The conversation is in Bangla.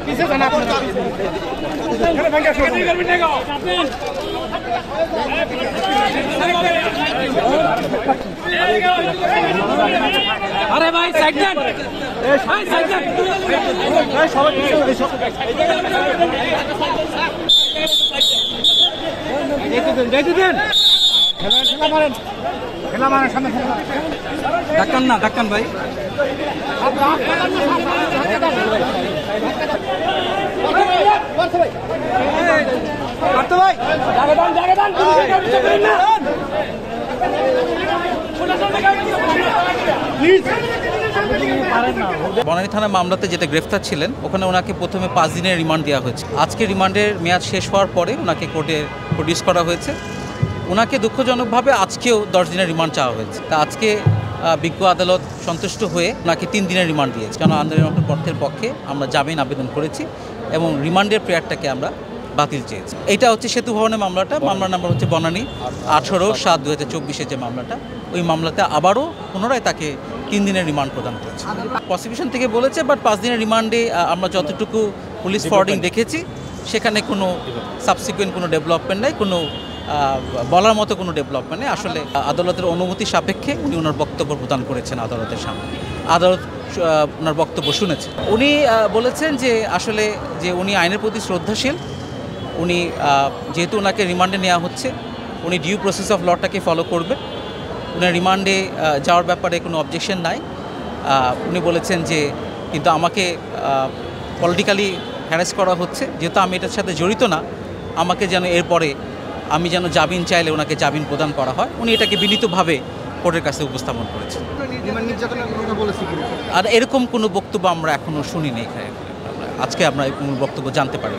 पीछे जाना अरे भाई साइड देन भाई साइड देन देखते देन খেলা মারেন সামনে ধাক্কান না ধাক্কান ভাই বনানী থানা মামলাতে যেটা গ্রেফতার ছিলেন ওখানে ওনাকে প্রথমে 5 দিনের রিমান্ড দেওয়া হয়েছে। আজকে রিমান্ডের মেয়াদ শেষ হওয়ার পরে ওনাকে কোর্টে প্রডিউস করা হয়েছে। ওনাকে দুঃখজনকভাবে আজকেও 10 দিনের রিমান্ড চাওয়া হয়েছে। তা আজকে বিজ্ঞ আদালত সন্তুষ্ট হয়ে ওনাকে 3 দিনের রিমান্ড দিয়েছে। কেন আন্দোলন পক্ষের পক্ষে আমরা জামিন আবেদন করেছি এবং রিমান্ডের প্রেয়ারটাকে আমরা বাতিল চেয়েছি। এটা হচ্ছে সেতু ভবনের মামলাটা, মামলার নাম্বার হচ্ছে বনানী 18/7/2024 যে মামলাটা। ওই মামলাতে আবারও পুনরায় তাকে 3 দিনের রিমান্ড প্রদান করেছে। প্রসিকিউশন থেকে বলেছে, বাট 5 দিনের রিমান্ডে আমরা যতটুকু পুলিশ ফরওয়ার্ডিং দেখেছি সেখানে কোনো সাবসিকুয়েন্ট কোনো ডেভেলপমেন্ট নাই, কোনো বলার মতো কোনো ডেভেলপমেন্ট নেই। আসলে আদালতের অনুমতি সাপেক্ষে উনি ওনার বক্তব্য প্রদান করেছেন আদালতের সামনে। আদালত ওনার বক্তব্য শুনেছে। উনি বলেছেন যে আসলে যে উনি আইনের প্রতি শ্রদ্ধাশীল। উনি যেহেতু ওনাকে রিমান্ডে নেওয়া হচ্ছে, উনি ডিউ প্রসেস অফ লটাকে ফলো করবেন। উনার রিমান্ডে যাওয়ার ব্যাপারে কোনো অবজেকশন নাই। উনি বলেছেন যে কিন্তু আমাকে পলিটিক্যালি হ্যারাস করা হচ্ছে, যেহেতু আমি এটার সাথে জড়িত না, আমাকে যেন এরপরে আমি যেন জামিন চাইলে ওনাকে জামিন প্রদান করা হয়। উনি এটাকে বিনীতভাবে কোর্টের কাছে উপস্থাপন করেছেন। আর এরকম কোনো বক্তব্য আমরা এখনও শুনিনি এখানে। আজকে আমরা এই বক্তব্য জানতে পারি।